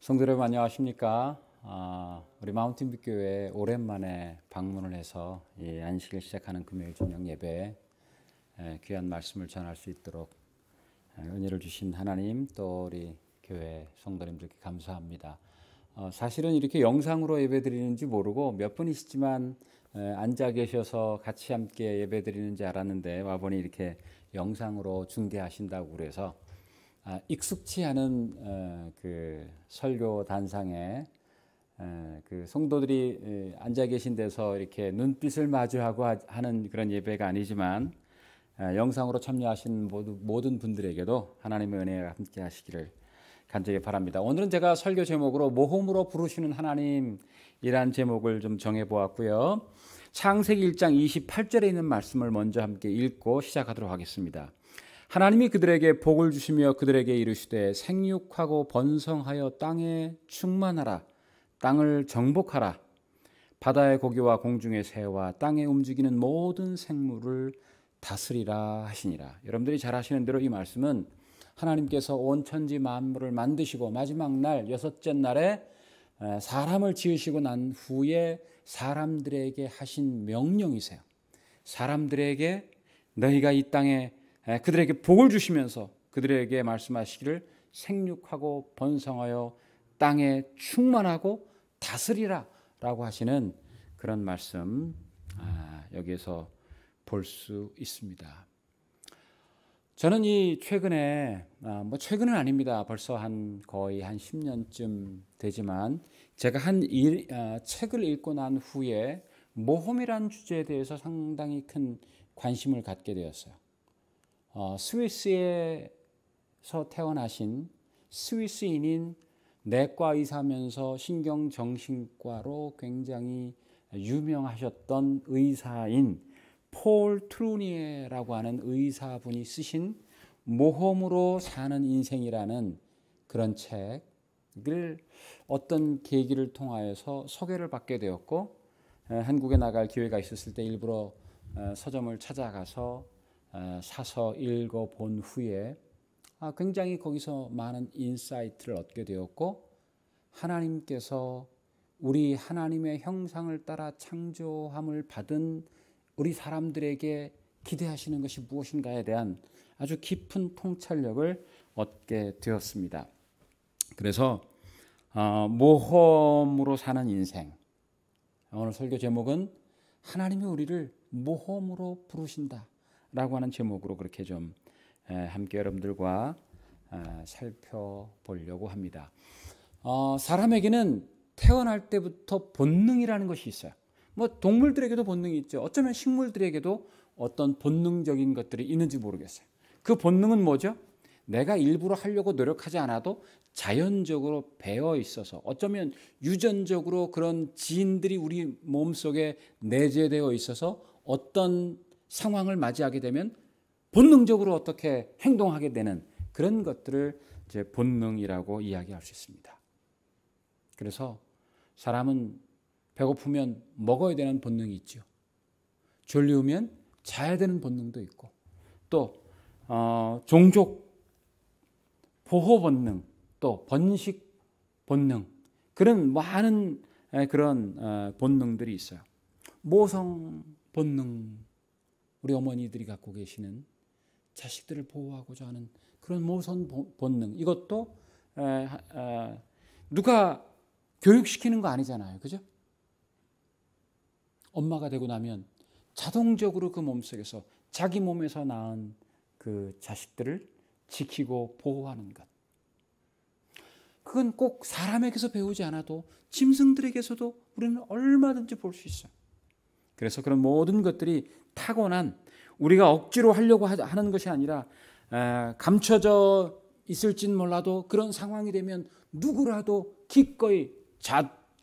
성도 여러분 안녕하십니까? 우리 마운틴빛교회에 오랜만에 방문을 해서 이 안식일 시작하는 금요일 저녁 예배에 귀한 말씀을 전할 수 있도록 은혜를 주신 하나님 또 우리 교회 성도님들께 감사합니다. 사실은 이렇게 영상으로 예배드리는지 모르고 몇 분이시지만 앉아 계셔서 같이 함께 예배드리는지 알았는데 와보니 이렇게 영상으로 중계하신다고 그래서 익숙치 않은 그 설교 단상에 그 성도들이 앉아 계신 데서 이렇게 눈빛을 마주하고 하는 그런 예배가 아니지만 영상으로 참여하신 모든 분들에게도 하나님의 은혜가 함께 하시기를 간절히 바랍니다. 오늘은 제가 설교 제목으로 모험으로 부르시는 하나님이란 제목을 좀 정해 보았고요. 창세기 1장 28절에 있는 말씀을 먼저 함께 읽고 시작하도록 하겠습니다. 하나님이 그들에게 복을 주시며 그들에게 이르시되 생육하고 번성하여 땅에 충만하라. 땅을 정복하라. 바다의 고기와 공중의 새와 땅에 움직이는 모든 생물을 다스리라 하시니라. 여러분들이 잘 아시는 대로 이 말씀은 하나님께서 온 천지 만물을 만드시고 마지막 날 여섯째 날에 사람을 지으시고 난 후에 사람들에게 하신 명령이세요. 사람들에게 너희가 이 땅에 그들에게 복을 주시면서 그들에게 말씀하시기를 생육하고 번성하여 땅에 충만하고 다스리라 라고 하시는 그런 말씀 여기에서 볼 수 있습니다. 저는 이 최근에 최근은 아닙니다. 벌써 거의 한 10년쯤 되지만 제가 책을 읽고 난 후에 모험이라는 주제에 대해서 상당히 큰 관심을 갖게 되었어요. 스위스에서 태어나신 스위스인인 내과 의사면서 신경정신과로 굉장히 유명하셨던 의사인 폴 트루니에라고 하는 의사분이 쓰신 모험으로 사는 인생이라는 그런 책을 어떤 계기를 통하여서 소개를 받게 되었고 한국에 나갈 기회가 있었을 때 일부러 서점을 찾아가서 사서 읽어본 후에 굉장히 거기서 많은 인사이트를 얻게 되었고 하나님께서 우리 하나님의 형상을 따라 창조함을 받은 우리 사람들에게 기대하시는 것이 무엇인가에 대한 아주 깊은 통찰력을 얻게 되었습니다. 그래서 모험으로 사는 인생, 오늘 설교 제목은 하나님이 우리를 모험으로 부르신다 라고 하는 제목으로 그렇게 좀 함께 여러분들과 살펴보려고 합니다. 사람에게는 태어날 때부터 본능이라는 것이 있어요. 동물들에게도 본능이 있죠. 어쩌면 식물들에게도 어떤 본능적인 것들이 있는지 모르겠어요. 그 본능은 뭐죠? 내가 일부러 하려고 노력하지 않아도 자연적으로 배어 있어서 어쩌면 유전적으로 그런 지인들이 우리 몸속에 내재되어 있어서 어떤 상황을 맞이하게 되면 본능적으로 어떻게 행동하게 되는 그런 것들을 이제 본능이라고 이야기할 수 있습니다. 그래서 사람은 배고프면 먹어야 되는 본능이 있죠. 졸리우면 자야 되는 본능도 있고 또 종족 보호 본능 또 번식 본능 그런 많은 그런 본능들이 있어요. 모성 본능 우리 어머니들이 갖고 계시는 자식들을 보호하고자 하는 그런 모성 본능 이것도 누가 교육시키는 거 아니잖아요. 그죠? 엄마가 되고 나면 자동적으로 그 몸속에서 자기 몸에서 낳은 그 자식들을 지키고 보호하는 것. 그건 꼭 사람에게서 배우지 않아도 짐승들에게서도 우리는 얼마든지 볼 수 있어요. 그래서 그런 모든 것들이 타고난 우리가 억지로 하려고 하는 것이 아니라 감춰져 있을진 몰라도 그런 상황이 되면 누구라도 기꺼이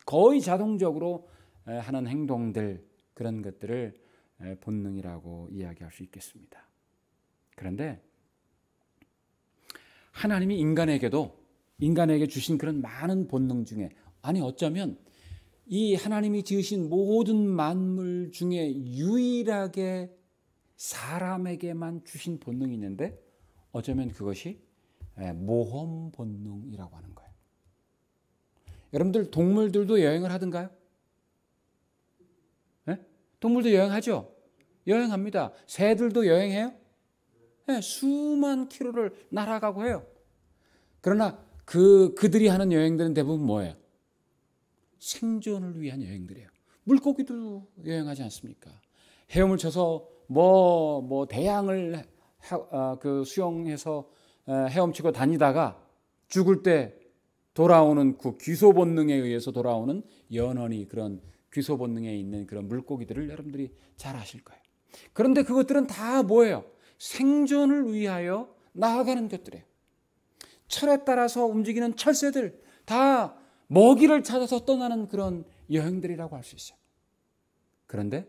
거의 자동적으로 하는 행동들 그런 것들을 본능이라고 이야기할 수 있겠습니다. 그런데 하나님이 인간에게 주신 그런 많은 본능 중에 어쩌면 이 하나님이 지으신 모든 만물 중에 유일하게 사람에게만 주신 본능이 있는데 어쩌면 그것이 모험 본능이라고 하는 거예요. 여러분들 동물들도 여행을 하던가요? 네? 동물도 여행하죠? 여행합니다. 새들도 여행해요? 네, 수만 킬로를 날아가고 해요. 그러나 그들이 하는 여행들은 대부분 뭐예요? 생존을 위한 여행들이에요. 물고기도 여행하지 않습니까? 헤엄을 쳐서 대양을 수영해서 헤엄치고 다니다가 죽을 때 돌아오는 그 귀소 본능에 의해서 돌아오는 연원이 그런 귀소 본능에 있는 그런 물고기들을 여러분들이 잘 아실 거예요. 그런데 그것들은 다 뭐예요? 생존을 위하여 나아가는 것들이에요. 철에 따라서 움직이는 철새들 다 먹이를 찾아서 떠나는 그런 여행들이라고 할 수 있어요. 그런데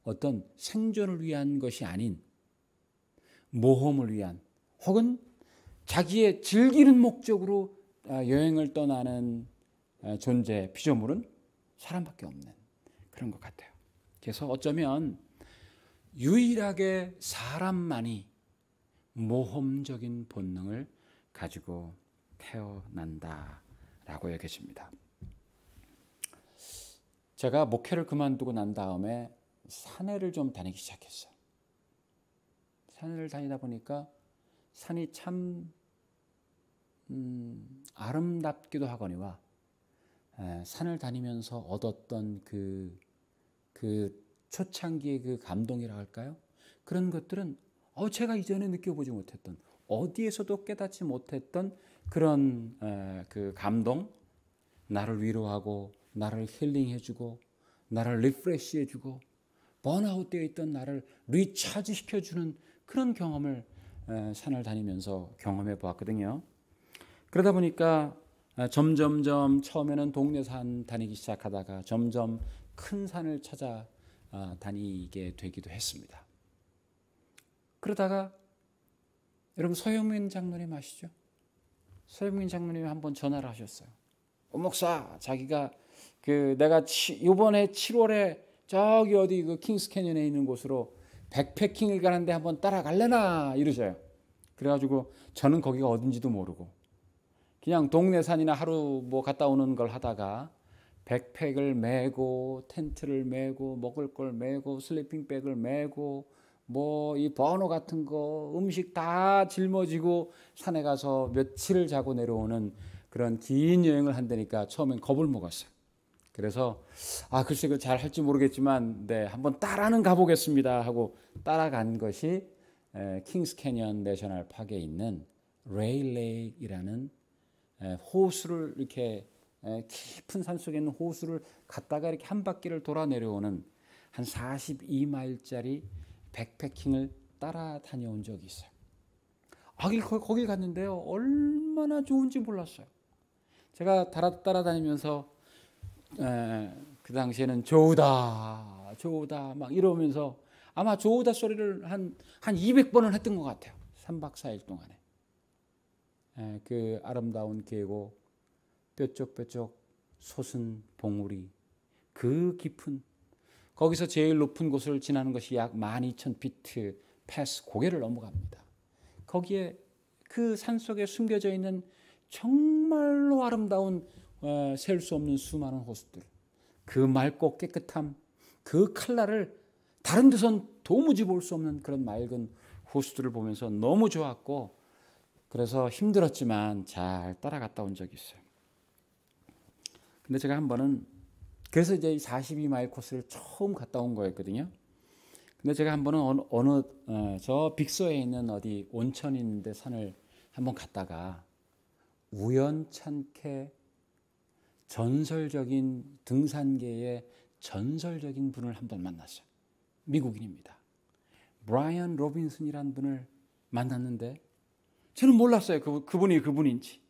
어떤 생존을 위한 것이 아닌 모험을 위한 혹은 자기의 즐기는 목적으로 여행을 떠나는 존재, 피조물은 사람밖에 없는 그런 것 같아요. 그래서 어쩌면 유일하게 사람만이 모험적인 본능을 가지고 태어난다라고 여겨집니다. 제가 목회를 그만두고 난 다음에 산에를 좀 다니기 시작했어요. 산을 다니다 보니까 산이 참 아름답기도 하거니와 산을 다니면서 얻었던 그 초창기의 그 감동이라 할까요? 그런 것들은 제가 이전에 느껴보지 못했던 어디에서도 깨닫지 못했던 그런 그 감동, 나를 위로하고 나를 힐링해주고 나를 리프레시해주고 번아웃되어 있던 나를 리차지시켜주는 그런 경험을 산을 다니면서 경험해 보았거든요. 그러다 보니까 점점점 처음에는 동네 산 다니기 시작하다가 점점 큰 산을 찾아 다니게 되기도 했습니다. 그러다가 여러분 서영민 장로님 아시죠? 서영민 장로님이 한번 전화를 하셨어요. 목사, 자기가 내가 이번에 7월에 저기 어디 그 킹스 캐년에 있는 곳으로 백패킹을 가는데 한번 따라갈래나 이러셔요. 그래가지고 저는 거기가 어딘지도 모르고 그냥 동네 산이나 하루 갔다 오는 걸 하다가 백팩을 메고 텐트를 메고 먹을 걸 메고 슬리핑백을 메고 이 버너 같은 거 음식 다 짊어지고 산에 가서 며칠을 자고 내려오는 그런 긴 여행을 한다니까 처음엔 겁을 먹었어요. 그래서 글쎄 그걸 잘 할지 모르겠지만 네 한번 따라는 가보겠습니다 하고 따라간 것이 킹스 캐년 내셔널 파크에 있는 레일레이라는 호수를 이렇게 깊은 산속에 있는 호수를 갔다가 이렇게 한 바퀴를 돌아 내려오는 한 42마일짜리 백패킹을 따라 다녀온 적이 있어요. 거길 갔는데요. 얼마나 좋은지 몰랐어요. 제가 따라다니면서 그 당시에는 조우다 막 이러면서 아마 조우다 소리를 한 200번을 했던 것 같아요. 3박 4일 동안에. 그 아름다운 계곡, 뾰족뾰족 솟은 봉우리, 그 깊은 거기서 제일 높은 곳을 지나는 것이 약 12,000피트 패스 고개를 넘어갑니다. 거기에 그 산속에 숨겨져 있는 정말로 아름다운 셀 수 없는 수많은 호수들, 그 맑고 깨끗함, 그 칼라를 다른 데선 도무지 볼 수 없는 그런 맑은 호수들을 보면서 너무 좋았고 그래서 힘들었지만 잘 따라갔다 온 적이 있어요. 근데 제가 한 번은 그래서 이제 42마일 코스를 처음 갔다 온 거였거든요. 근데 제가 한 번은 저 빅소에 있는 어디 온천이 있는데 산을 한번 갔다가 우연찮게 전설적인 등산계의 전설적인 분을 한번 만났어요. 미국인입니다. 브라이언 로빈슨이라는 분을 만났는데 저는 몰랐어요. 그분이 그분인지.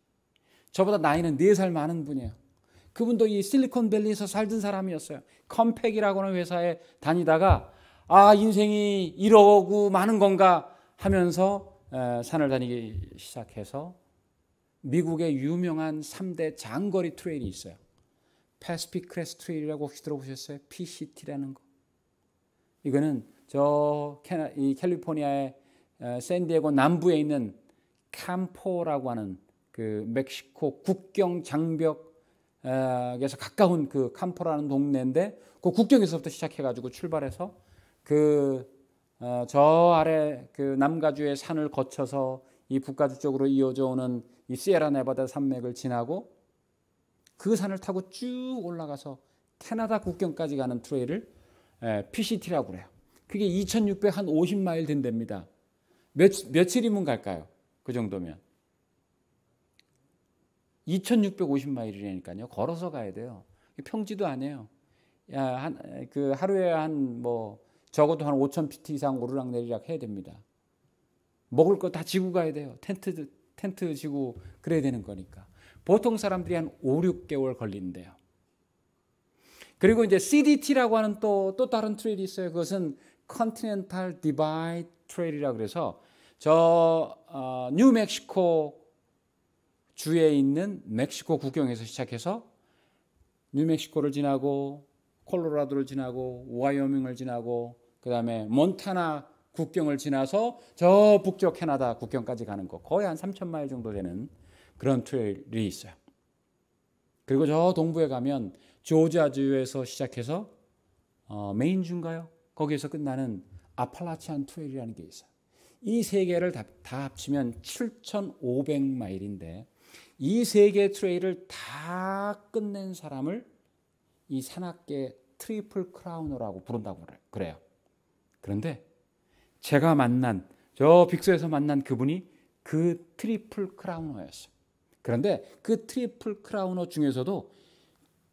저보다 나이는 4살 많은 분이에요. 그분도 이 실리콘밸리에서 살던 사람이었어요. 컴팩이라고 하는 회사에 다니다가 인생이 이러고 마는 건가 하면서 산을 다니기 시작해서 미국의 유명한 3대 장거리 트레일이 있어요. 패시픽 크레스트 트레일이라고 혹시 들어보셨어요? PCT라는 거. 이거는 이 캘리포니아의 샌디에고 남부에 있는 캠포라고 하는 그 멕시코 국경 장벽 에서 가까운 그 캄포라는 동네인데 그 국경에서부터 시작해가지고 출발해서 저 아래 그 남가주의 산을 거쳐서 이 북가주 쪽으로 이어져 오는 이 시에라 네바다 산맥을 지나고 그 산을 타고 쭉 올라가서 캐나다 국경까지 가는 트레일을 PCT라고 그래요. 그게 2,650마일 된답니다. 며칠이면 갈까요? 그 정도면 2,650마일이라니까요. 걸어서 가야 돼요. 평지도 아니에요. 하루에 적어도 한 5,000피트 이상 오르락내리락 해야 됩니다. 먹을 거 다 지고 가야 돼요. 텐트 지고 그래야 되는 거니까. 보통 사람들이 한 5, 6개월 걸린대요. 그리고 이제 CDT라고 하는 또 다른 트레일이 있어요. 그것은 Continental Divide Trail이라고 그래서 뉴멕시코 주에 있는 멕시코 국경에서 시작해서 뉴멕시코를 지나고 콜로라도를 지나고 와이오밍을 지나고 그다음에 몬타나 국경을 지나서 저 북쪽 캐나다 국경까지 가는 거 거의 한 3,000마일 정도 되는 그런 트레일이 있어요. 그리고 저 동부에 가면 조지아주에서 시작해서 메인주인가요? 거기에서 끝나는 아팔라치안 트레일이라는 게 있어요. 이 세 개를 다 합치면 7,500마일인데 이 세 개 트레일을 다 끝낸 사람을 이 산악계 트리플 크라우너라고 부른다고 그래요. 그런데 제가 만난 저 빅서에서 만난 그분이 그 트리플 크라우너였어요. 그런데 그 트리플 크라우너 중에서도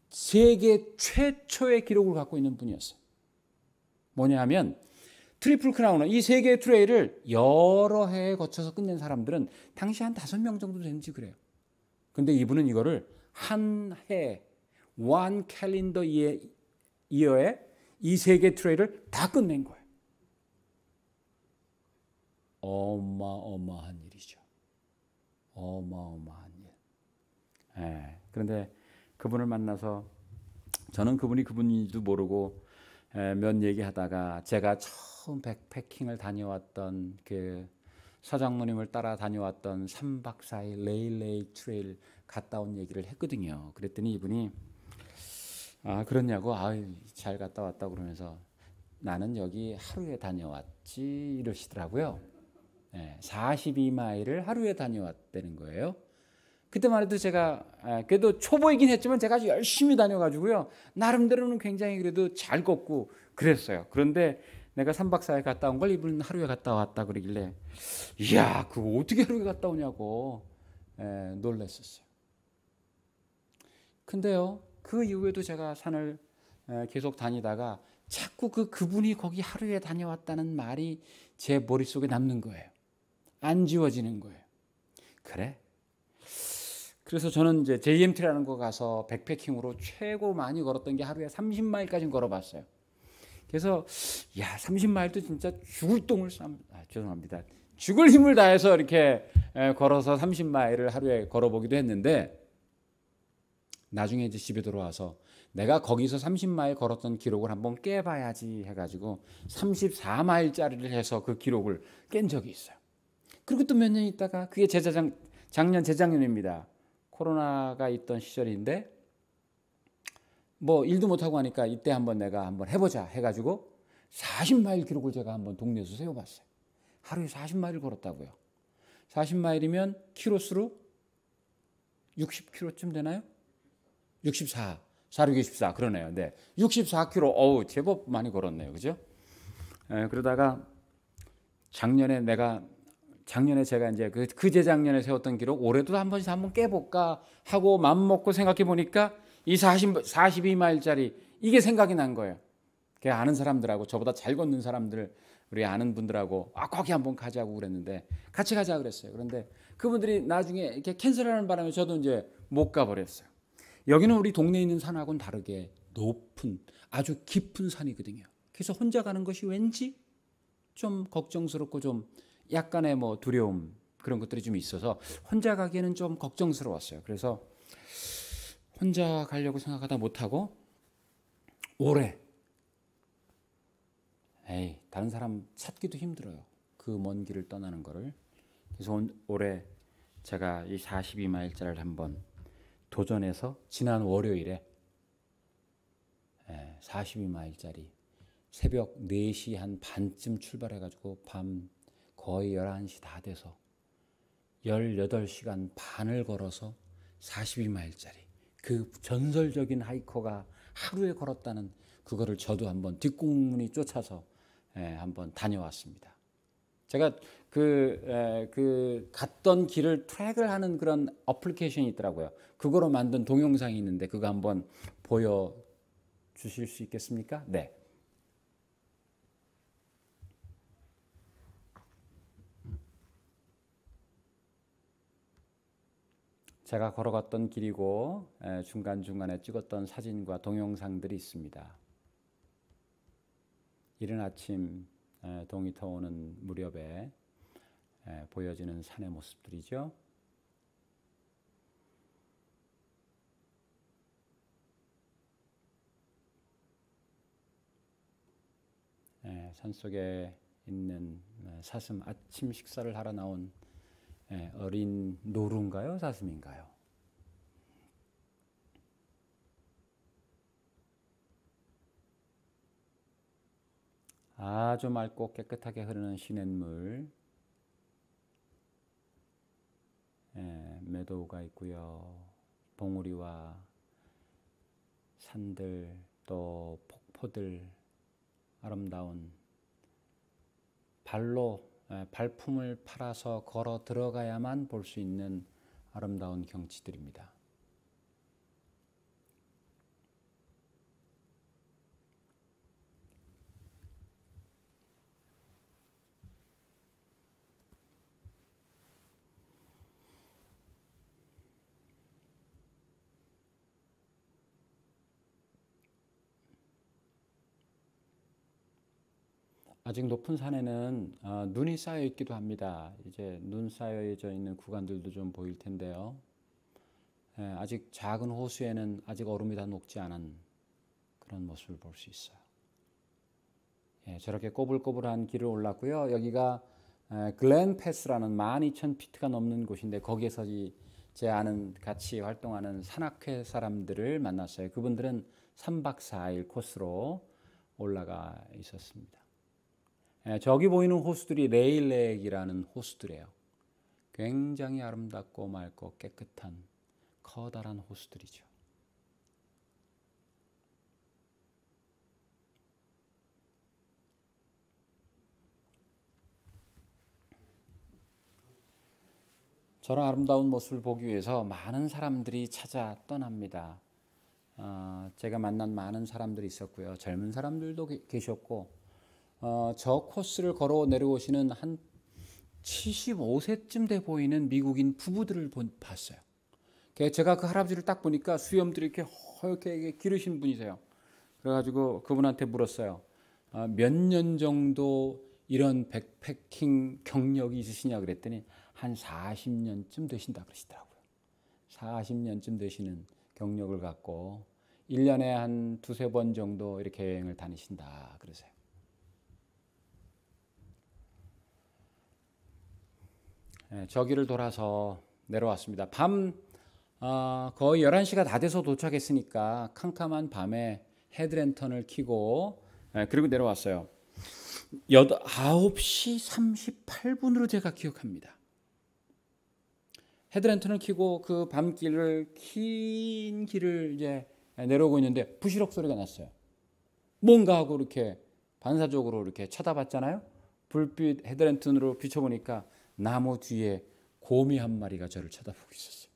세계 최초의 기록을 갖고 있는 분이었어요. 뭐냐 하면 트리플 크라우너 이 세 개의 트레일을 여러 해에 거쳐서 끝낸 사람들은 당시 한 5명 정도 되는지 그래요. 근데 이분은 이거를 한 해, one calendar year에 이 세 개 트레일을 다 끝낸 거예요. 어마어마한 일이죠. 어마어마한 일. 그런데 그분을 만나서 저는 그분이 그분인지도 모르고 몇 얘기하다가 제가 처음 백패킹을 다녀왔던 그 서장로님을 따라 다녀왔던 3박 4일 레일레이 트레일 갔다 온 얘기를 했거든요. 그랬더니 이분이 그렇냐고 잘 갔다 왔다 그러면서 나는 여기 하루에 다녀왔지 이러시더라고요. 42마일을 하루에 다녀왔다는 거예요. 그때만 해도 제가 그래도 초보이긴 했지만 제가 아주 열심히 다녀가지고요. 나름대로는 굉장히 그래도 잘 걷고 그랬어요. 그런데 내가 3박 4일 갔다 온 걸 이분은 하루에 갔다 왔다 그러길래 이야 그거 어떻게 하루에 갔다 오냐고 놀랐었어요. 근데요 그 이후에도 제가 산을 계속 다니다가 자꾸 그분이 거기 하루에 다녀왔다는 말이 제 머릿속에 남는 거예요. 안 지워지는 거예요. 그래? 그래서 저는 이제 JMT라는 거 가서 백패킹으로 최고 많이 걸었던 게 하루에 30마일까지 걸어봤어요. 그래서 30마일도 진짜 죄송합니다. 죽을 힘을 다해서 이렇게 걸어서 30마일을 하루에 걸어보기도 했는데 나중에 이제 집에 들어와서 내가 거기서 30마일 걸었던 기록을 한번 깨봐야지 해가지고 34마일짜리를 해서 그 기록을 깬 적이 있어요. 그리고 또 몇 년 있다가 그게 재작년입니다. 코로나가 있던 시절인데 뭐 일도 못하고 하니까 이때 내가 한번 해보자 해가지고 40마일 기록을 제가 한번 동네에서 세워봤어요. 하루에 40마일 걸었다고요. 40마일이면 키로수로 60km쯤 되나요? 64, 4624 그러네요. 네, 64km. 제법 많이 걸었네요. 그죠? 그러다가 작년에 제가 이제 그 재작년에 세웠던 기록 올해도 한번 깨볼까 하고 맘먹고 생각해 보니까 이 42마일짜리 이게 생각이 난 거예요. 아는 사람들하고 저보다 잘 걷는 사람들 우리 아는 분들하고 거기 한번 가자고 그랬는데 같이 가자 그랬어요. 그런데 그분들이 나중에 이렇게 캔슬하는 바람에 저도 이제 못 가버렸어요. 여기는 우리 동네에 있는 산하고는 다르게 높은 아주 깊은 산이거든요. 그래서 혼자 가는 것이 왠지 좀 걱정스럽고 좀 약간의 두려움 그런 것들이 좀 있어서 혼자 가기에는 좀 걱정스러웠어요. 그래서 혼자 가려고 생각하다 못하고 올해 다른 사람 찾기도 힘들어요. 그 먼 길을 떠나는 거를. 그래서 올해 제가 이 42마일짜리를 한번 도전해서 지난 월요일에 42마일짜리 새벽 4시 한 반쯤 출발해가지고 밤 거의 11시 다 돼서 18시간 반을 걸어서 42마일짜리 그 전설적인 하이커가 하루에 걸었다는 그거를 저도 한번 뒷공문이 쫓아서 한번 다녀왔습니다. 제가 그 갔던 길을 트랙을 하는 그런 어플리케이션이 있더라고요. 그거로 만든 동영상이 있는데 그거 한번 보여주실 수 있겠습니까? 네. 제가 걸어갔던 길이고 중간중간에 찍었던 사진과 동영상들이 있습니다. 이른 아침 동이 터오는 무렵에 보여지는 산의 모습들이죠. 산속에 있는 사슴, 아침 식사를 하러 나온 어린 노루인가요? 사슴인가요? 아주 맑고 깨끗하게 흐르는 시냇물, 메도우가 있고요. 봉우리와 산들, 또 폭포들, 아름다운 발품을 팔아서 걸어 들어가야만 볼 수 있는 아름다운 경치들입니다. 아직 높은 산에는 눈이 쌓여 있기도 합니다. 이제 눈 쌓여져 있는 구간들도 좀 보일 텐데요. 아직 작은 호수에는 아직 얼음이 다 녹지 않은 그런 모습을 볼 수 있어요. 저렇게 꼬불꼬불한 길을 올랐고요. 여기가 글렌 패스라는 12,000피트가 넘는 곳인데 거기에서 제 아는 같이 활동하는 산악회 사람들을 만났어요. 그분들은 3박 4일 코스로 올라가 있었습니다. 저기 보이는 호수들이 레일렉이라는 호수들이에요. 굉장히 아름답고 맑고 깨끗한 커다란 호수들이죠. 저런 아름다운 모습을 보기 위해서 많은 사람들이 찾아 떠납니다. 제가 만난 많은 사람들이 있었고요. 젊은 사람들도 계셨고 저 코스를 걸어 내려오시는 한 75세쯤 돼 보이는 미국인 부부들을 봤어요. 제가 그 할아버지를 딱 보니까 수염들이 이렇게 허옇게 기르신 분이세요. 그래가지고 그분한테 물었어요. 몇 년 정도 이런 백패킹 경력이 있으시냐 그랬더니 한 40년쯤 되신다 그러시더라고요. 40년쯤 되시는 경력을 갖고 1년에 한 2-3번 정도 이렇게 여행을 다니신다 그러세요. 저기를 돌아서 내려왔습니다. 밤 거의 11시가 다 돼서 도착했으니까 캄캄한 밤에 헤드랜턴을 켜고 그리고 내려왔어요. 9시 38분으로 제가 기억합니다. 헤드랜턴을 켜고 그 밤길을 긴 길을 이제 내려오고 있는데 부시럭 소리가 났어요. 뭔가 하고 이렇게 반사적으로 이렇게 쳐다봤잖아요. 불빛 헤드랜턴으로 비춰보니까 나무 뒤에 곰이 한 마리가 저를 쳐다보고 있었어요.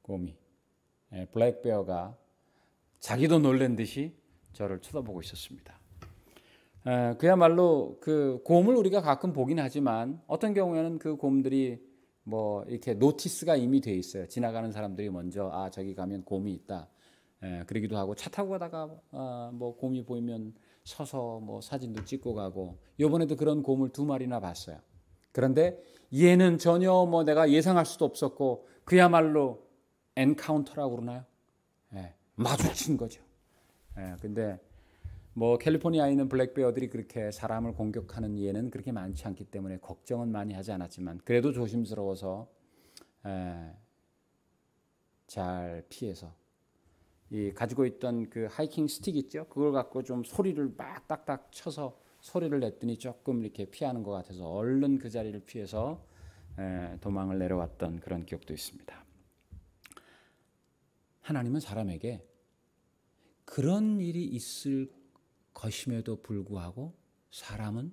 곰이. 블랙베어가 자기도 놀란 듯이 저를 쳐다보고 있었습니다. 그야말로 그 곰을 우리가 가끔 보긴 하지만 어떤 경우에는 그 곰들이 뭐 이렇게 노티스가 이미 돼 있어요. 지나가는 사람들이 먼저 저기 가면 곰이 있다. 그러기도 하고 차 타고 가다가 뭐 곰이 보이면 서서 뭐 사진도 찍고 가고 이번에도 그런 곰을 2마리나 봤어요. 그런데 얘는 전혀 뭐 내가 예상할 수도 없었고 그야말로 엔카운터라고 그러나요? 마주친 거죠. 근데 뭐 캘리포니아에 있는 블랙베어들이 그렇게 사람을 공격하는 예는 그렇게 많지 않기 때문에 걱정은 많이 하지 않았지만 그래도 조심스러워서 잘 피해서 이 가지고 있던 그 하이킹 스틱 있죠? 그걸 갖고 좀 소리를 막 딱딱 쳐서 소리를 냈더니 조금 이렇게 피하는 것 같아서 얼른 그 자리를 피해서 도망을 내려왔던 그런 기억도 있습니다. 하나님은 사람에게 그런 일이 있을 것임에도 불구하고 사람은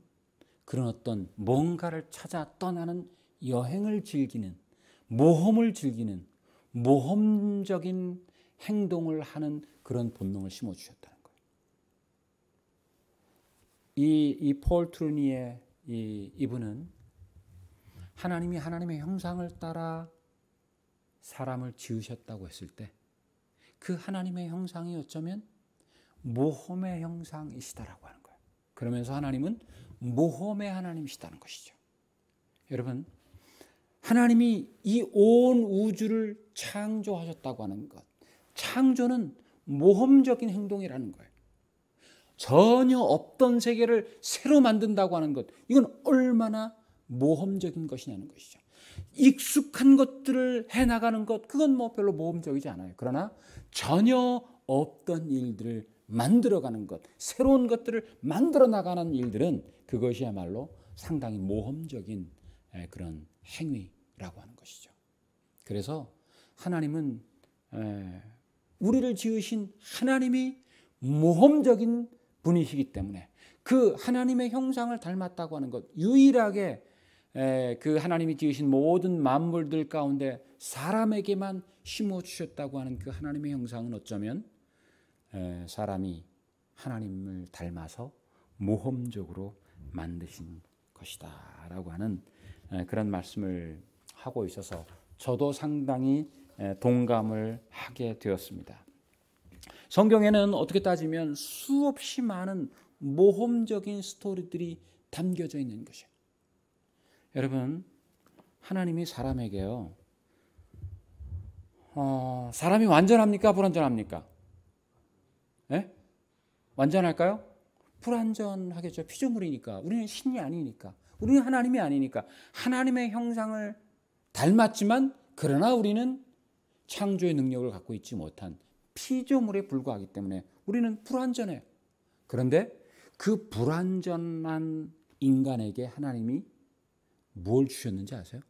그런 어떤 뭔가를 찾아 떠나는 여행을 즐기는, 모험을 즐기는, 모험적인 행동을 하는 그런 본능을 심어주셨다는 거예요. 이 폴 트루니의 이분은 하나님이 하나님의 형상을 따라 사람을 지으셨다고 했을 때 그 하나님의 형상이 어쩌면 모험의 형상이시다라고 하는 거예요. 그러면서 하나님은 모험의 하나님이시다는 것이죠. 여러분, 하나님이 이 온 우주를 창조하셨다고 하는 것, 창조는 모험적인 행동이라는 거예요. 전혀 없던 세계를 새로 만든다고 하는 것, 이건 얼마나 모험적인 것이냐는 것이죠. 익숙한 것들을 해나가는 것, 그건 뭐 별로 모험적이지 않아요. 그러나 전혀 없던 일들을 만들어가는 것, 새로운 것들을 만들어 나가는 일들은 그것이야말로 상당히 모험적인 그런 행위라고 하는 것이죠. 그래서 하나님은 우리를 지으신 하나님이 모험적인 분이시기 때문에 그 하나님의 형상을 닮았다고 하는 것, 유일하게 그 하나님이 지으신 모든 만물들 가운데 사람에게만 심어주셨다고 하는 그 하나님의 형상은 어쩌면 사람이 하나님을 닮아서 모험적으로 만드신 것이다 라고 하는 그런 말씀을 하고 있어서 저도 상당히 동감을 하게 되었습니다. 성경에는 어떻게 따지면 수없이 많은 모험적인 스토리들이 담겨져 있는 것이에요. 여러분, 하나님이 사람에게요, 사람이 완전합니까? 불완전합니까? 네? 완전할까요? 불완전하겠죠. 피조물이니까. 우리는 신이 아니니까. 우리는 하나님이 아니니까. 하나님의 형상을 닮았지만 그러나 우리는 창조의 능력을 갖고 있지 못한 피조물에 불과하기 때문에 우리는 불완전해요. 그런데 그 불완전한 인간에게 하나님이 뭘 주셨는지 아세요?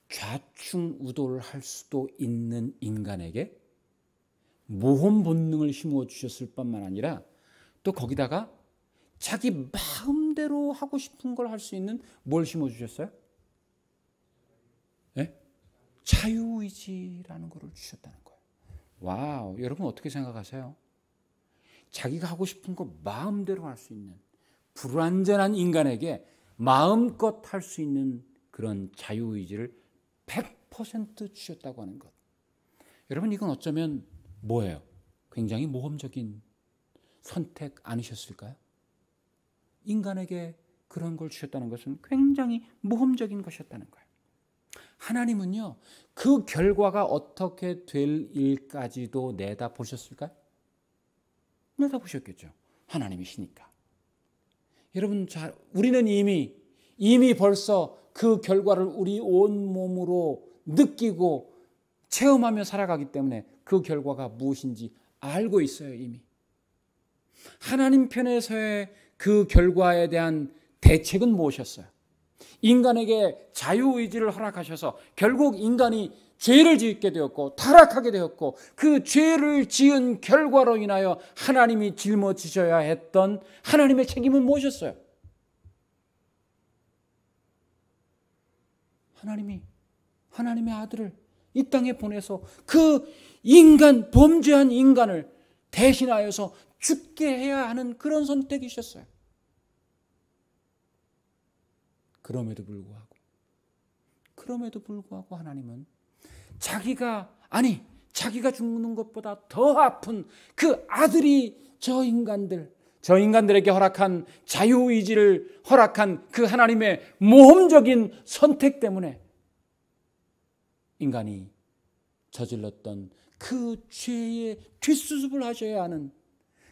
좌충우돌을 할 수도 있는 인간에게 모험 본능을 심어 주셨을 뿐만 아니라 또 거기다가 자기 마음대로 하고 싶은 걸 할 수 있는 뭘 심어 주셨어요? 네? 자유의지라는 것을 주셨다는 거예요. 와우, 여러분 어떻게 생각하세요? 자기가 하고 싶은 거 마음대로 할 수 있는 불완전한 인간에게 마음껏 할 수 있는 그런 자유의지를 100% 주셨다고 하는 것. 여러분, 이건 어쩌면 뭐예요? 굉장히 모험적인 선택 아니셨을까요? 인간에게 그런 걸 주셨다는 것은 굉장히 모험적인 것이었다는 거예요. 하나님은요, 그 결과가 어떻게 될 일까지도 내다보셨을까요? 내다보셨겠죠. 하나님이시니까. 여러분, 우리는 이미 벌써 그 결과를 우리 온몸으로 느끼고 체험하며 살아가기 때문에 그 결과가 무엇인지 알고 있어요. 이미. 하나님 편에서의 그 결과에 대한 대책은 무엇이었어요? 인간에게 자유의지를 허락하셔서 결국 인간이 죄를 짓게 되었고 타락하게 되었고 그 죄를 지은 결과로 인하여 하나님이 짊어지셔야 했던 하나님의 책임은 무엇이었어요? 하나님이 하나님의 아들을 이 땅에 보내서 그 인간, 범죄한 인간을 대신하여서 죽게 해야 하는 그런 선택이셨어요. 그럼에도 불구하고 하나님은 자기가 죽는 것보다 더 아픈 그 아들이 저 인간들에게 허락한 자유의지를 허락한 그 하나님의 모험적인 선택 때문에 인간이 저질렀던 그 죄의 뒷수습을 하셔야 하는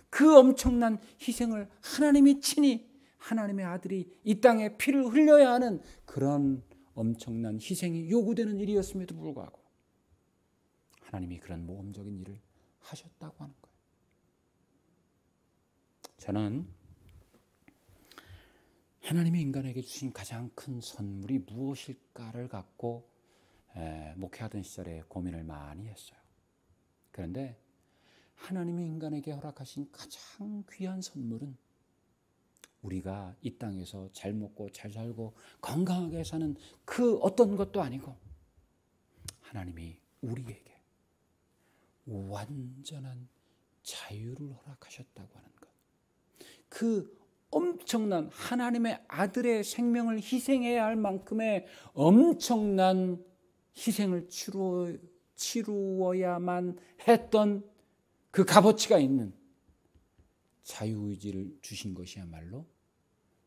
그 엄청난 희생을 하나님이 친히 하나님의 아들이 이 땅에 피를 흘려야 하는 그런 엄청난 희생이 요구되는 일이었음에도 불구하고 하나님이 그런 모험적인 일을 하셨다고 하는 거예요. 저는 하나님이 인간에게 주신 가장 큰 선물이 무엇일까를 갖고 목회하던 시절에 고민을 많이 했어요. 그런데 하나님이 인간에게 허락하신 가장 귀한 선물은 우리가 이 땅에서 잘 먹고 잘 살고 건강하게 사는 그 어떤 것도 아니고 하나님이 우리에게 완전한 자유를 허락하셨다고 하는 것. 그 엄청난 하나님의 아들의 생명을 희생해야 할 만큼의 엄청난 희생을 치루어야만 했던 그 값어치가 있는 자유의지를 주신 것이야말로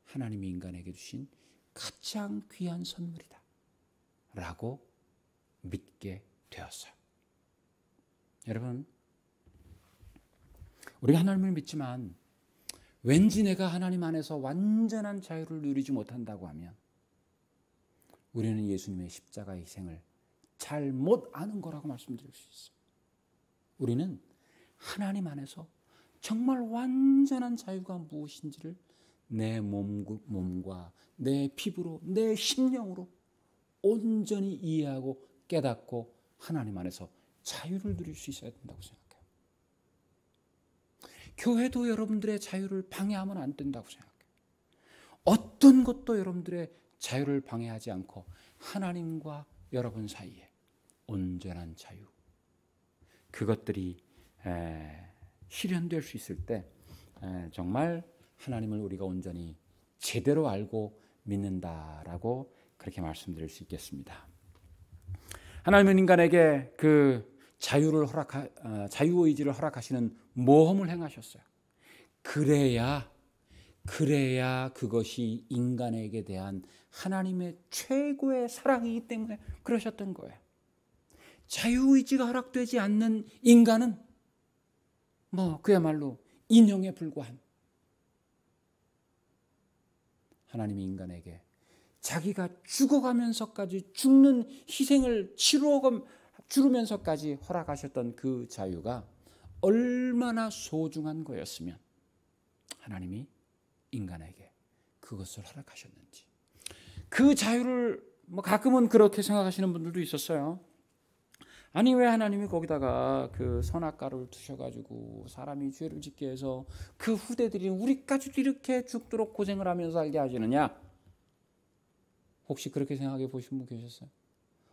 하나님이 인간에게 주신 가장 귀한 선물이다 라고 믿게 되었어요. 여러분, 우리가 하나님을 믿지만 왠지 내가 하나님 안에서 완전한 자유를 누리지 못한다고 하면 우리는 예수님의 십자가의 희생을 잘 못 아는 거라고 말씀드릴 수 있어요. 우리는 하나님 안에서 정말 완전한 자유가 무엇인지를 내 몸과 내 피부로 내 심령으로 온전히 이해하고 깨닫고 하나님 안에서 자유를 누릴 수 있어야 된다고 생각해요. 교회도 여러분들의 자유를 방해하면 안 된다고 생각해요. 어떤 것도 여러분들의 자유를 방해하지 않고 하나님과 여러분 사이에 온전한 자유, 그것들이 실현될 수 있을 때 정말 하나님을 우리가 온전히 제대로 알고 믿는다라고 그렇게 말씀드릴 수 있겠습니다. 하나님은 인간에게 그 자유의지를 허락하시는 모험을 행하셨어요. 그래야 그것이 인간에게 대한 하나님의 최고의 사랑이기 때문에 그러셨던 거예요. 자유의지가 허락되지 않는 인간은 그야말로 인형에 불과한, 하나님이 인간에게 자기가 죽어가면서까지 죽는 희생을 치르면서까지 허락하셨던 그 자유가 얼마나 소중한 거였으면 하나님이 인간에게 그것을 허락하셨는지. 그 자유를 가끔은 그렇게 생각하시는 분들도 있었어요. 아니 왜 하나님이 거기다가 그 선악과를 두셔가지고 사람이 죄를 짓게 해서 그 후대들이 우리까지도 이렇게 죽도록 고생을 하면서 살게 하시느냐? 혹시 그렇게 생각해 보신 분 계셨어요?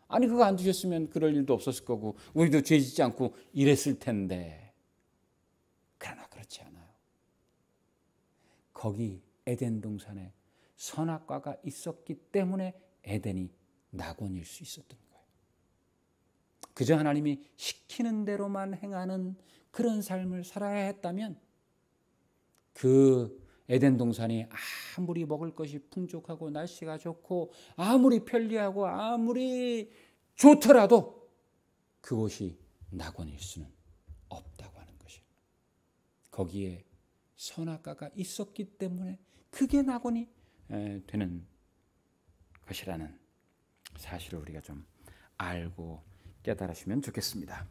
아니 그거 안 두셨으면 그럴 일도 없었을 거고 우리도 죄 짓지 않고 이랬을 텐데. 그러나 그렇지 않아요. 거기 에덴 동산에 선악과가 있었기 때문에 에덴이 낙원일 수 있었던 거예요. 그저 하나님이 시키는 대로만 행하는 그런 삶을 살아야 했다면 그 에덴 동산이 아무리 먹을 것이 풍족하고 날씨가 좋고 아무리 편리하고 아무리 좋더라도 그곳이 낙원일 수는 없다고 하는 것이에요. 거기에 선악과가 있었기 때문에 그게 낙원이 되는 것이라는 사실을 우리가 좀 알고 깨달으시면 좋겠습니다.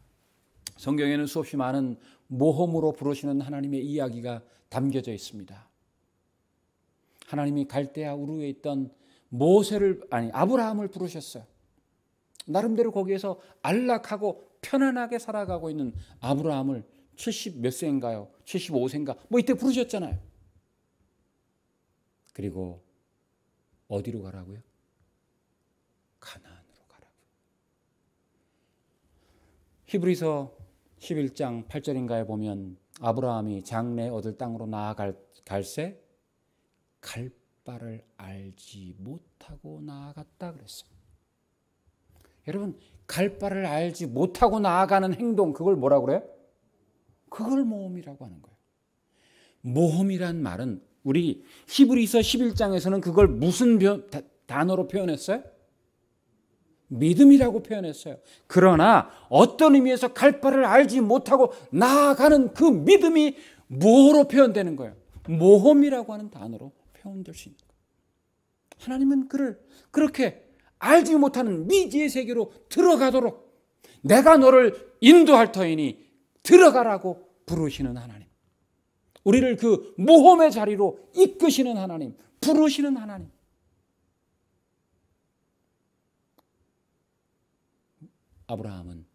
성경에는 수없이 많은 모험으로 부르시는 하나님의 이야기가 담겨져 있습니다. 하나님이 갈대아 우르에 있던 아브라함을 부르셨어요. 나름대로 거기에서 안락하고 편안하게 살아가고 있는 아브라함을 70 몇 세인가요? 75세인가? 이때 부르셨잖아요. 그리고 어디로 가라고요? 가나안으로 가라고요. 히브리서 11장 8절인가에 보면 아브라함이 장래 얻을 땅으로 나아갈새 갈 바를 알지 못하고 나아갔다 그랬어요. 여러분, 갈 바를 알지 못하고 나아가는 행동, 그걸 뭐라고 그래요? 그걸 모험이라고 하는 거예요. 모험이란 말은 우리 히브리서 11장에서는 그걸 무슨 단어로 표현했어요? 믿음이라고 표현했어요. 그러나 어떤 의미에서 갈 바를 알지 못하고 나아가는 그 믿음이 뭐로 표현되는 거예요? 모험이라고 하는 단어로 표현될 수 있는 거예요. 하나님은 그를 그렇게 알지 못하는 미지의 세계로 들어가도록 내가 너를 인도할 터이니 들어가라고 부르시는 하나님. 우리를 그 모험의 자리로 이끄시는 하나님, 부르시는 하나님. 아브라함은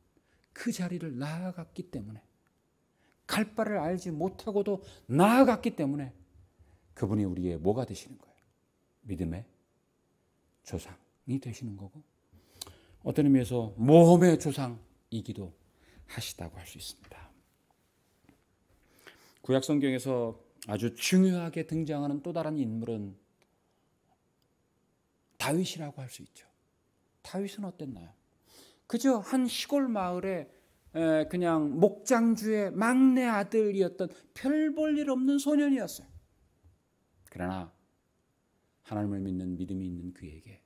그 자리를 나아갔기 때문에, 갈 바를 알지 못하고도 나아갔기 때문에 그분이 우리의 뭐가 되시는 거예요? 믿음의 조상이 되시는 거고, 어떤 의미에서 모험의 조상이기도 하시다고 할 수 있습니다. 구약 성경에서 아주 중요하게 등장하는 또 다른 인물은 다윗이라고 할 수 있죠. 다윗은 어땠나요? 그저 한 시골 마을에 그냥 목장주의 막내 아들이었던 별 볼 일 없는 소년이었어요. 그러나 하나님을 믿는 믿음이 있는 그에게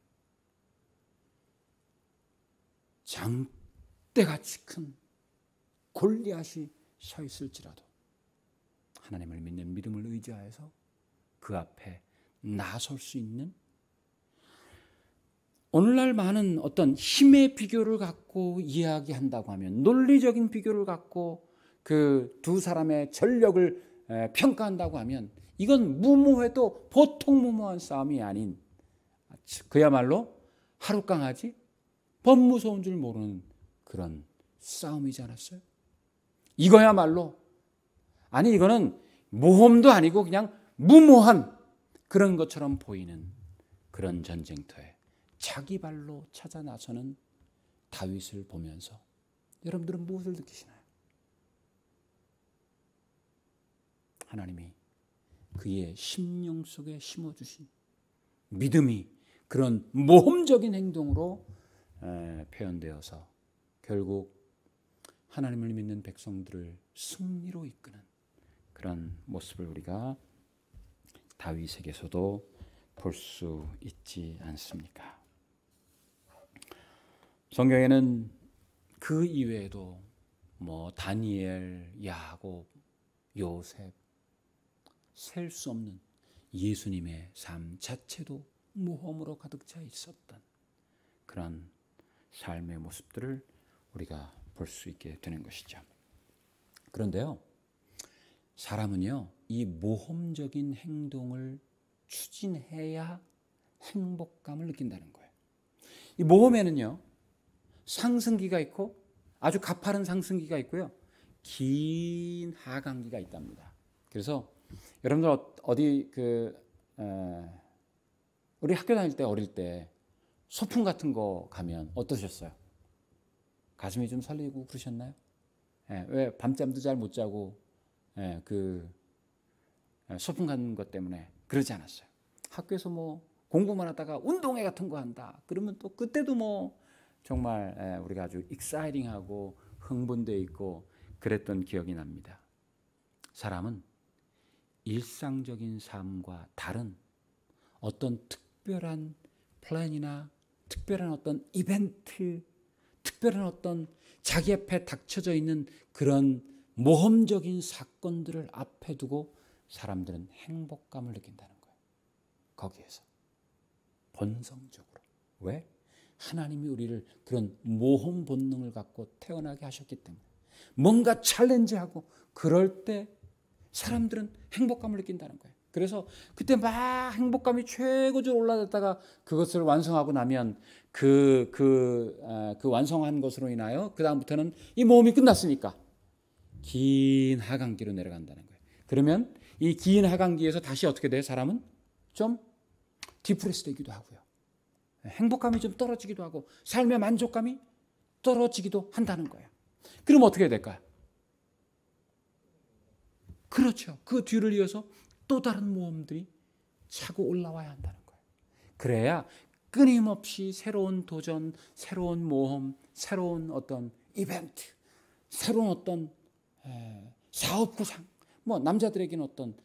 장대같이 큰 골리앗이 서 있을지라도 하나님을 믿는 믿음을 의지하여서 그 앞에 나설 수 있는, 오늘날 많은 어떤 힘의 비교를 갖고 이야기한다고 하면, 논리적인 비교를 갖고 그 두 사람의 전력을 평가한다고 하면 이건 무모해도 보통 무모한 싸움이 아닌, 그야말로 하룻강아지 범 무서운 줄 모르는 그런 싸움이지 않았어요? 이거야말로, 아니 이거는 모험도 아니고 그냥 무모한 그런 것처럼 보이는 그런 전쟁터에 자기 발로 찾아 나서는 다윗을 보면서 여러분들은 무엇을 느끼시나요? 하나님이 그의 심령 속에 심어주신 믿음이 그런 모험적인 행동으로 표현되어서 결국 하나님을 믿는 백성들을 승리로 이끄는 그런 모습을 우리가 다윗에게서도 볼 수 있지 않습니까? 성경에는 그 이외에도 다니엘, 야곱, 요셉, 셀 수 없는 예수님의 삶 자체도 모험으로 가득 차 있었던 그런 삶의 모습들을 우리가 볼 수 있게 되는 것이죠. 그런데요, 사람은요, 이 모험적인 행동을 추진해야 행복감을 느낀다는 거예요. 이 모험에는요, 상승기가 있고 아주 가파른 상승기가 있고요, 긴 하강기가 있답니다. 그래서 여러분들 어디 우리 학교 다닐 때, 어릴 때 소풍 같은 거 가면 어떠셨어요? 가슴이 좀 설리고 그러셨나요? 왜 밤잠도 잘 못 자고 소풍 가는 것 때문에 그러지 않았어요. 학교에서 공부만 하다가 운동회 같은 거 한다 그러면 또 그때도 정말 우리가 아주 익사이팅하고 흥분되어 있고 그랬던 기억이 납니다. 사람은 일상적인 삶과 다른 어떤 특별한 플랜이나 특별한 어떤 이벤트, 특별한 어떤 자기 앞에 닥쳐져 있는 그런 모험적인 사건들을 앞에 두고 사람들은 행복감을 느낀다는 거예요. 거기에서 본성적으로. 왜? 하나님이 우리를 그런 모험 본능을 갖고 태어나게 하셨기 때문에 뭔가 챌린지하고 그럴 때 사람들은 행복감을 느낀다는 거예요. 그래서 그때 막 행복감이 최고조로 올라갔다가 그것을 완성하고 나면 그 완성한 것으로 인하여 그 다음부터는 이 모험이 끝났으니까 긴 하강기로 내려간다는 거예요. 그러면 이 긴 하강기에서 다시 어떻게 돼요? 사람은 좀 디프레스 되기도 하고요. 행복감이 좀 떨어지기도 하고 삶의 만족감이 떨어지기도 한다는 거예요. 그럼 어떻게 해야 될까요? 그렇죠. 그 뒤를 이어서 또 다른 모험들이 차고 올라와야 한다는 거예요. 그래야 끊임없이 새로운 도전, 새로운 모험, 새로운 어떤 이벤트, 새로운 어떤 사업 구상, 남자들에게는 어떤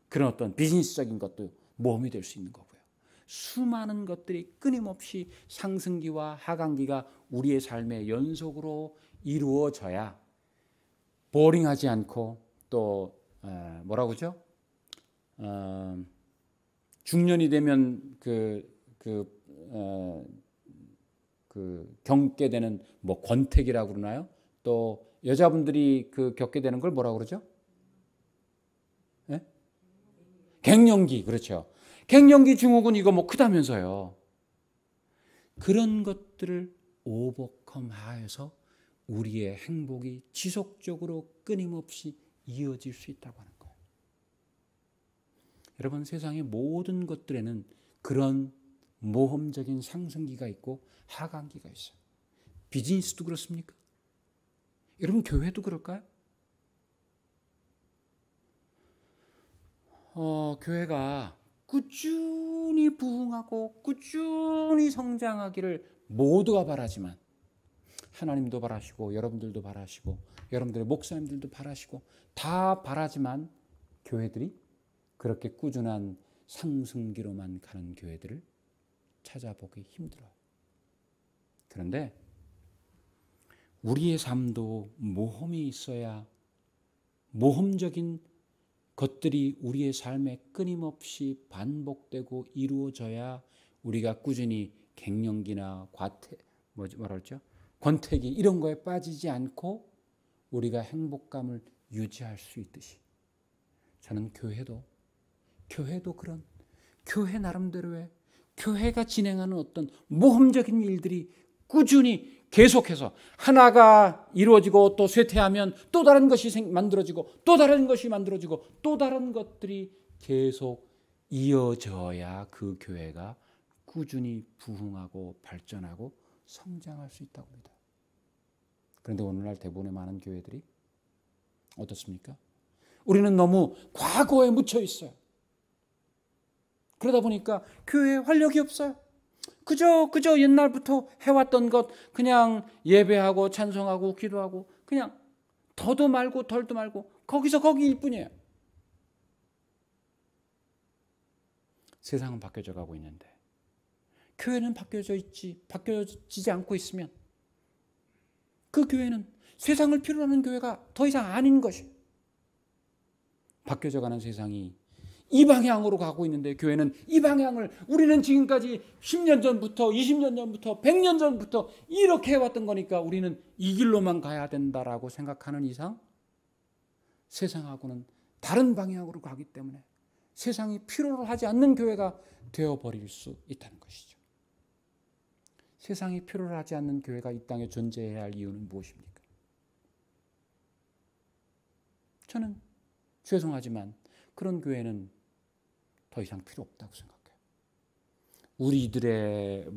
그런 어떤 비즈니스적인 것도 모험이 될 수 있는 거고요. 수많은 것들이 끊임없이 상승기와 하강기가 우리의 삶의 연속으로 이루어져야 보링하지 않고 또 뭐라고 하죠? 중년이 되면 그 겪게 되는 뭐 권태기라고 그러나요? 또 여자분들이 그 겪게 되는 걸 뭐라고 그러죠? 예? 갱년기. 그렇죠. 갱년기 증후군 이거 뭐 크다면서요. 그런 것들을 오버컴하여서 우리의 행복이 지속적으로 끊임없이 이어질 수 있다고 하는 거예요. 여러분, 세상의 모든 것들에는 그런 모험적인 상승기가 있고 하강기가 있어요. 비즈니스도 그렇습니까? 여러분, 교회도 그럴까요? 교회가 꾸준히 부흥하고 꾸준히 성장하기를 모두가 바라지만 하나님도 바라시고 여러분들도 바라시고 여러분들의 목사님들도 바라시고 다 바라지만 교회들이 그렇게 꾸준한 상승기로만 가는 교회들을 찾아보기 힘들어요. 그런데 우리의 삶도 모험이 있어야, 모험적인 것들이 우리의 삶에 끊임없이 반복되고 이루어져야 우리가 꾸준히 갱년기나 권태기 이런 거에 빠지지 않고 우리가 행복감을 유지할 수 있듯이 저는 교회도 그런 교회 나름대로의 교회가 진행하는 어떤 모험적인 일들이 꾸준히 계속해서 하나가 이루어지고 또 쇠퇴하면 또 다른 것이 만들어지고 또 다른 것이 만들어지고 또 다른 것들이 계속 이어져야 그 교회가 꾸준히 부흥하고 발전하고 성장할 수 있다고 합니다. 그런데 오늘날 대부분의 많은 교회들이 어떻습니까? 우리는 너무 과거에 묻혀 있어요. 그러다 보니까 교회에 활력이 없어요. 그저 옛날부터 해왔던 것 그냥 예배하고 찬송하고 기도하고 그냥 더도 말고 덜도 말고 거기서 거기일 뿐이에요. 세상은 바뀌어져 가고 있는데 교회는 바뀌어지지 않고 있으면 그 교회는 세상을 필요로 하는 교회가 더 이상 아닌 것이. 바뀌어져 가는 세상이 이 방향으로 가고 있는데 교회는 이 방향을 우리는 지금까지 10년 전부터 20년 전부터 100년 전부터 이렇게 해왔던 거니까 우리는 이 길로만 가야 된다라고 생각하는 이상 세상하고는 다른 방향으로 가기 때문에 세상이 필요로 하지 않는 교회가 되어버릴 수 있다는 것이죠. 세상이 필요로 하지 않는 교회가 이 땅에 존재해야 할 이유는 무엇입니까? 저는 죄송하지만 그런 교회는 더 이상 필요 없다고 생각해요. 우리들의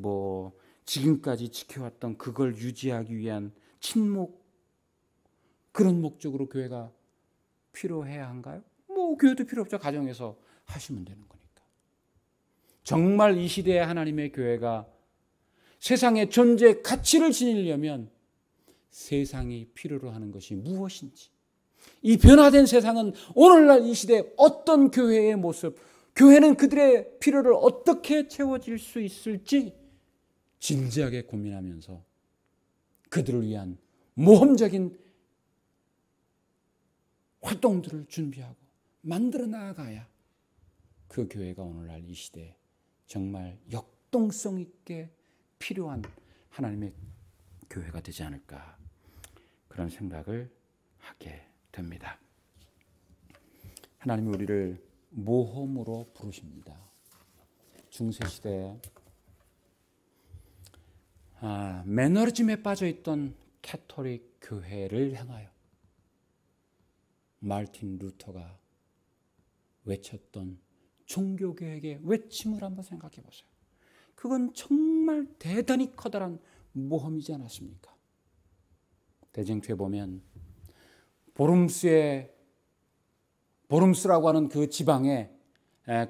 지금까지 지켜왔던 그걸 유지하기 위한 친목, 그런 목적으로 교회가 필요해야 한가요? 교회도 필요 없죠. 가정에서 하시면 되는 거니까. 정말 이 시대에 하나님의 교회가 세상의 존재 가치를 지니려면 세상이 필요로 하는 것이 무엇인지, 이 변화된 세상은 오늘날 이 시대에 어떤 교회의 모습, 교회는 그들의 필요를 어떻게 채워질 수 있을지 진지하게 고민하면서 그들을 위한 모험적인 활동들을 준비하고 만들어 나아가야 그 교회가 오늘날 이 시대에 정말 역동성 있게 필요한 하나님의 교회가 되지 않을까, 그런 생각을 하게 됩니다. 하나님이 우리를 모험으로 부르십니다. 중세시대에 매너리즘에 빠져있던 캐톨릭 교회를 향하여 마르틴 루터가 외쳤던 종교개혁의 외침을 한번 생각해 보세요. 그건 정말 대단히 커다란 모험이지 않았습니까? 대쟁투에 보면 보름스라고 하는 그 지방에,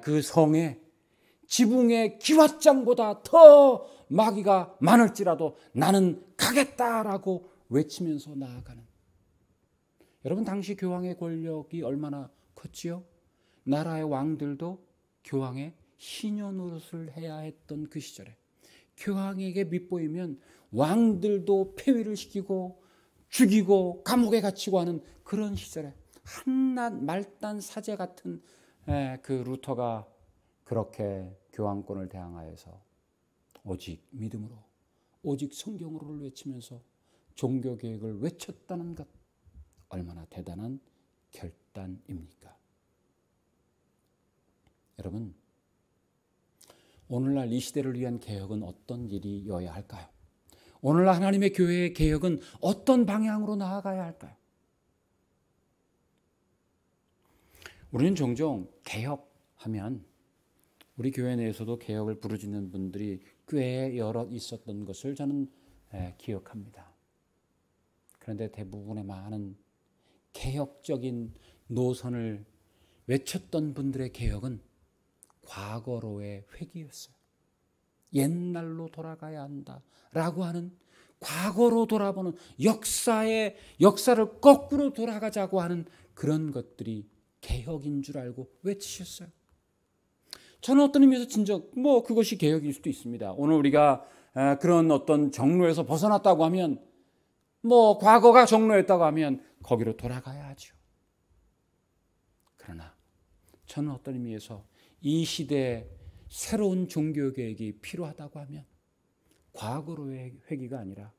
그 성에 지붕의 기왓장보다 더 마귀가 많을지라도 나는 가겠다라고 외치면서 나아가는, 여러분 당시 교황의 권력이 얼마나 컸지요? 나라의 왕들도 교황의 시녀 노릇을 해야 했던 그 시절에 교황에게 밑보이면 왕들도 폐위를 시키고 죽이고 감옥에 갇히고 하는 그런 시절에 한낱 말단 사제 같은 그 루터가 그렇게 교황권을 대항하여서 오직 믿음으로, 오직 성경으로를 외치면서 종교개혁을 외쳤다는 것, 얼마나 대단한 결단입니까? 여러분, 오늘날 이 시대를 위한 개혁은 어떤 일이어야 할까요? 오늘날 하나님의 교회의 개혁은 어떤 방향으로 나아가야 할까요? 우리는 종종 개혁하면 우리 교회 내에서도 개혁을 부르짖는 분들이 꽤 여럿 있었던 것을 저는 기억합니다. 그런데 대부분의 많은 개혁적인 노선을 외쳤던 분들의 개혁은 과거로의 회귀였어요. 옛날로 돌아가야 한다라고 하는, 과거로 돌아보는, 역사를 거꾸로 돌아가자고 하는 그런 것들이 개혁인 줄 알고 외치셨어요. 저는 어떤 의미에서 진정 그것이 개혁일 수도 있습니다. 오늘 우리가 그런 어떤 정로에서 벗어났다고 하면, 과거가 정로였다고 하면 거기로 돌아가야 하죠. 그러나 저는 어떤 의미에서 이 시대에 새로운 종교개혁이 필요하다고 하면 과거로의 회귀가 아니라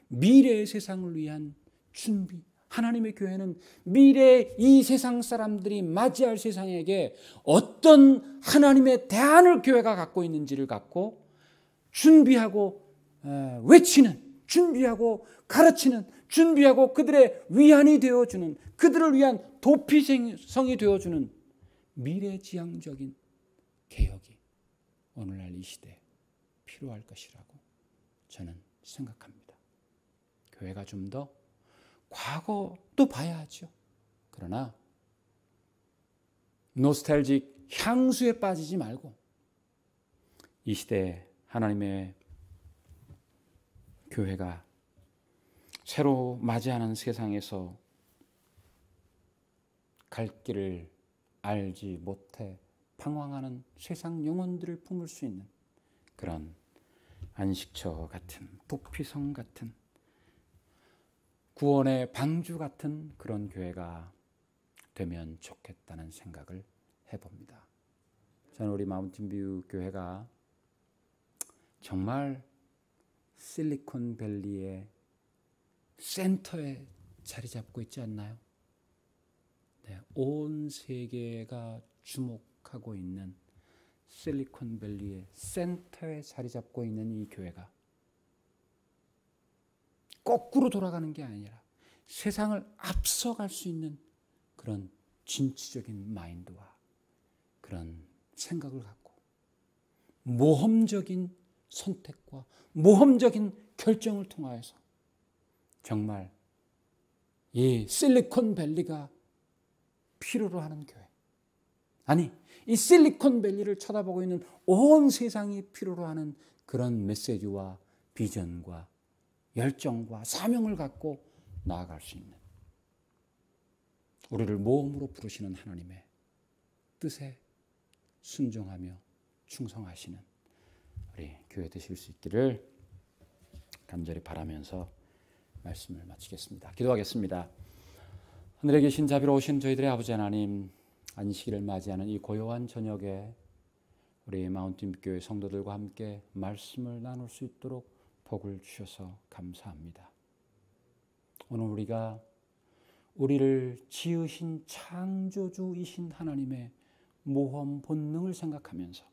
미래의 세상을 위한 준비, 하나님의 교회는 미래의 이 세상 사람들이 맞이할 세상에게 어떤 하나님의 대안을 교회가 갖고 있는지를 갖고 준비하고 외치는, 준비하고 가르치는, 준비하고 그들의 위안이 되어주는, 그들을 위한 도피성이 되어주는 미래지향적인 개혁이 오늘날 이 시대에 필요할 것이라고 저는 생각합니다. 교회가 좀 더 과거도 봐야 하죠. 그러나 노스탈직 향수에 빠지지 말고 이 시대에 하나님의 교회가 새로 맞이하는 세상에서 갈 길을 알지 못해 방황하는 세상 영혼들을 품을 수 있는 그런 안식처 같은, 도피성 같은, 구원의 방주 같은 그런 교회가 되면 좋겠다는 생각을 해봅니다. 저는 우리 마운틴뷰 교회가 정말 실리콘밸리의 센터에 자리 잡고 있지 않나요? 네, 온 세계가 주목하고 있는 실리콘밸리의 센터에 자리 잡고 있는 이 교회가 거꾸로 돌아가는 게 아니라 세상을 앞서갈 수 있는 그런 진취적인 마인드와 그런 생각을 갖고 모험적인 선택과 모험적인 결정을 통하여서 정말 이 실리콘밸리가 필요로 하는 교회, 아니 이 실리콘밸리를 쳐다보고 있는 온 세상이 필요로 하는 그런 메시지와 비전과 열정과 사명을 갖고 나아갈 수 있는, 우리를 모험으로 부르시는 하나님의 뜻에 순종하며 충성하시는 우리 교회 되실 수 있기를 간절히 바라면서 말씀을 마치겠습니다. 기도하겠습니다. 하늘에 계신 자비로우신 저희들의 아버지 하나님, 안식일을 맞이하는 이 고요한 저녁에 우리 마운틴교회 성도들과 함께 말씀을 나눌 수 있도록 복을 주셔서 감사합니다. 오늘 우리가 우리를 지으신 창조주이신 하나님의 모험 본능을 생각하면서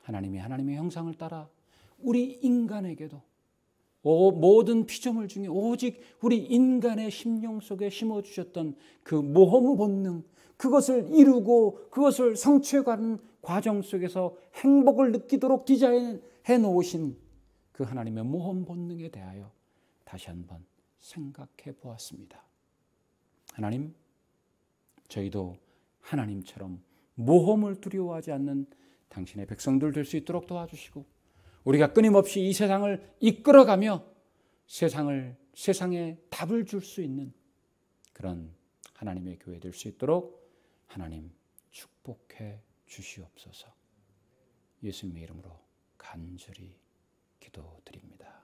하나님의 형상을 따라 우리 인간에게도 모든 피조물 중에 오직 우리 인간의 심령 속에 심어주셨던 그 모험 본능, 그것을 이루고 그것을 성취해가는 과정 속에서 행복을 느끼도록 디자인해 놓으신 그 하나님의 모험 본능에 대하여 다시 한번 생각해 보았습니다. 하나님, 저희도 하나님처럼 모험을 두려워하지 않는 당신의 백성들 될 수 있도록 도와주시고, 우리가 끊임없이 이 세상을 이끌어가며 세상에 답을 줄 수 있는 그런 하나님의 교회 될 수 있도록 하나님 축복해 주시옵소서. 예수님의 이름으로 간절히 기도드립니다.